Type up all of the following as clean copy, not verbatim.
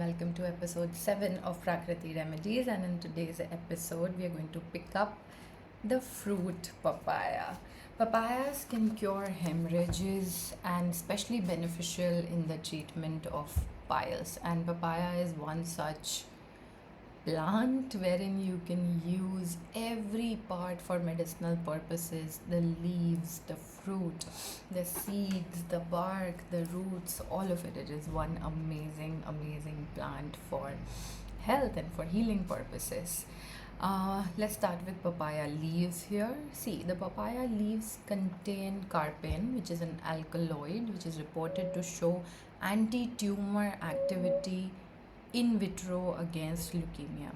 welcome to episode 7 of Prakriti Remedies. And in today's episode, we are going to pick up the fruit papaya. Papayas can cure hemorrhages and especially beneficial in the treatment of piles. And papaya is one such plant wherein you can use every part for medicinal purposes: the leaves, the fruit, the seeds, the bark, the roots, all of it. It is one amazing plant for health and for healing purposes. Let's start with papaya leaves here. See, the papaya leaves contain carpene, which is an alkaloid, which is reported to show anti tumor activity in vitro against leukemia.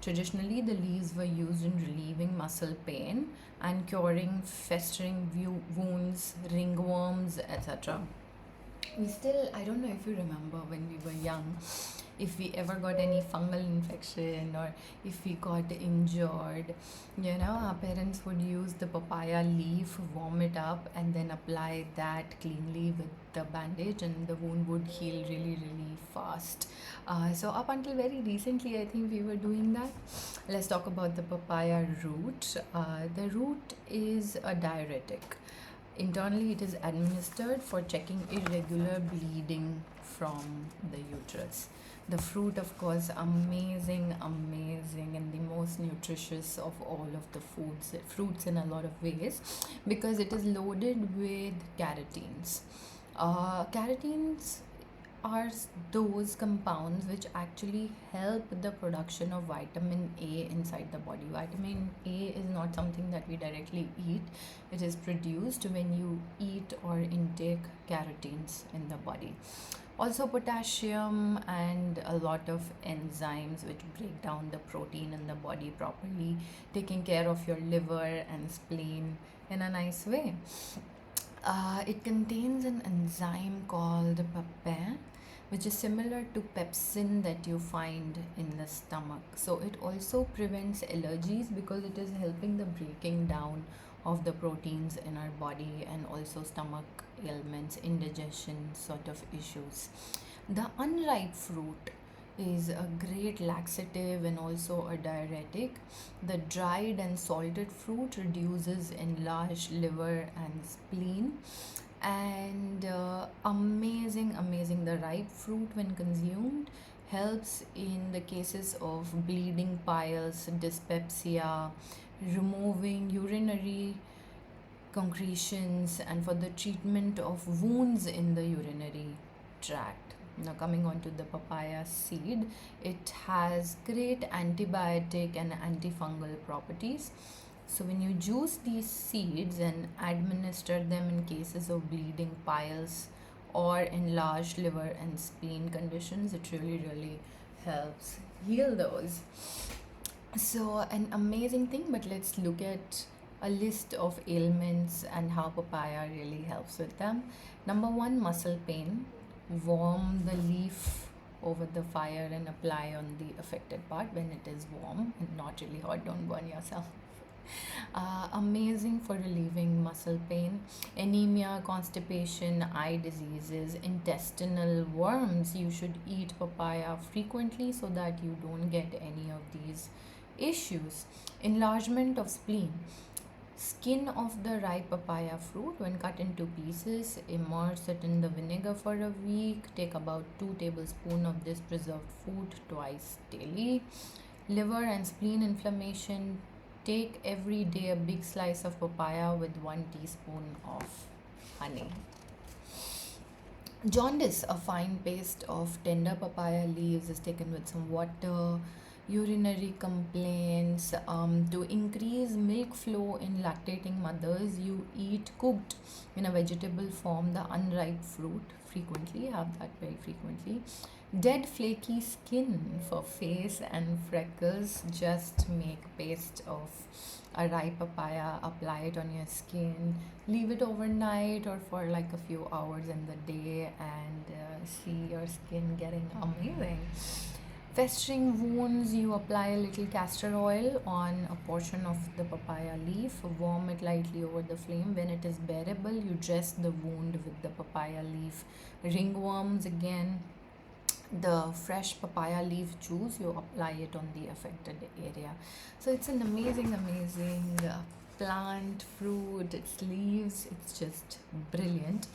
Traditionally, the leaves were used in relieving muscle pain and curing festering wounds, ringworms, etc. I don't know if you remember when we were young, if we ever got any fungal infection or if we got injured, our parents would use the papaya leaf, warm it up, and then apply that cleanly with the bandage, and the wound would heal really fast. So up until very recently, I think we were doing that. Let's talk about the papaya root. The root is a diuretic. Internally, it is administered for checking irregular bleeding from the uterus. The fruit, of course, amazing, and the most nutritious of all of the fruits in a lot of ways, because it is loaded with carotenes. Carotenes are those compounds which actually help the production of vitamin A inside the body. Vitamin A is not something that we directly eat. It is produced when you eat or intake carotenes in the body. Also potassium and a lot of enzymes which break down the protein in the body properly, taking care of your liver and spleen in a nice way. It contains an enzyme called Papaya, which is similar to pepsin that you find in the stomach. So it also prevents allergies because it is helping the breaking down of the proteins in our body, and also stomach ailments, indigestion sort of issues. The unripe fruit is a great laxative and also a diuretic. The dried and salted fruit reduces enlarged liver and spleen. And amazing, the ripe fruit when consumed helps in the cases of bleeding piles, dyspepsia, removing urinary concretions, and for the treatment of wounds in the urinary tract. Now, coming on to the papaya seed, it has great antibiotic and antifungal properties. So when you juice these seeds and administer them in cases of bleeding piles or enlarged liver and spleen conditions, it really helps heal those. So an amazing thing, but let's look at a list of ailments and how papaya really helps with them. Number 1, muscle pain. Warm the leaf over the fire and apply on the affected part when it is warm and not really hot. Don't burn yourself. Amazing for relieving muscle pain, anemia, constipation, eye diseases, intestinal worms. You should eat papaya frequently so that you don't get any of these issues. Enlargement of spleen. Skin of the ripe papaya fruit, when cut into pieces, immerse it in the vinegar for a week. Take about 2 tablespoons of this preserved food twice daily. Liver and spleen inflammation. Take every day a big slice of papaya with 1 teaspoon of honey. Jaundice, a fine paste of tender papaya leaves is taken with some water. Urinary complaints, to increase milk flow in lactating mothers, you eat cooked in a vegetable form the unripe fruit frequently. Have that very frequently. Dead flaky skin for face and freckles, just make paste of a ripe papaya, apply it on your skin, leave it overnight or for like a few hours in the day, and see your skin getting amazing. Festering wounds, you apply a little castor oil on a portion of the papaya leaf, warm it lightly over the flame. When it is bearable, you dress the wound with the papaya leaf. Ringworms, again, the fresh papaya leaf juice, you apply it on the affected area. So it's an amazing plant, fruit, its leaves, it's just brilliant.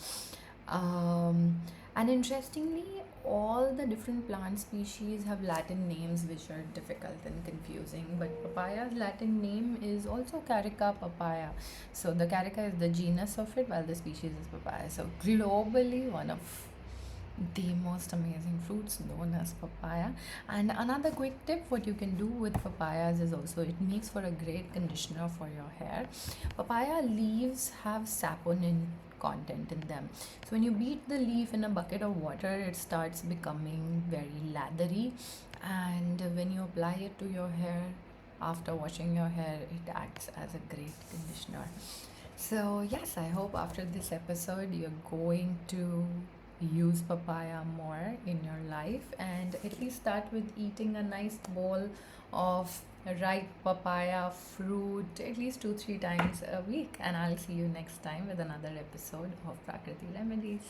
um, and interestingly, all the different plant species have Latin names which are difficult and confusing, but papaya's Latin name is also Carica papaya. So the Carica is the genus of it, while the species is papaya. So globally, one of the most amazing fruits known as papaya. And another quick tip, what you can do with papayas is also it makes for a great conditioner for your hair. Papaya leaves have saponin content in them. So when you beat the leaf in a bucket of water, it starts becoming very lathery. And when you apply it to your hair after washing your hair, it acts as a great conditioner. So, yes, I hope after this episode you're going to use papaya more in your life and at least start with eating a nice bowl of ripe papaya fruit at least 2 3 times a week. And I'll see you next time with another episode of Prakriti Remedies.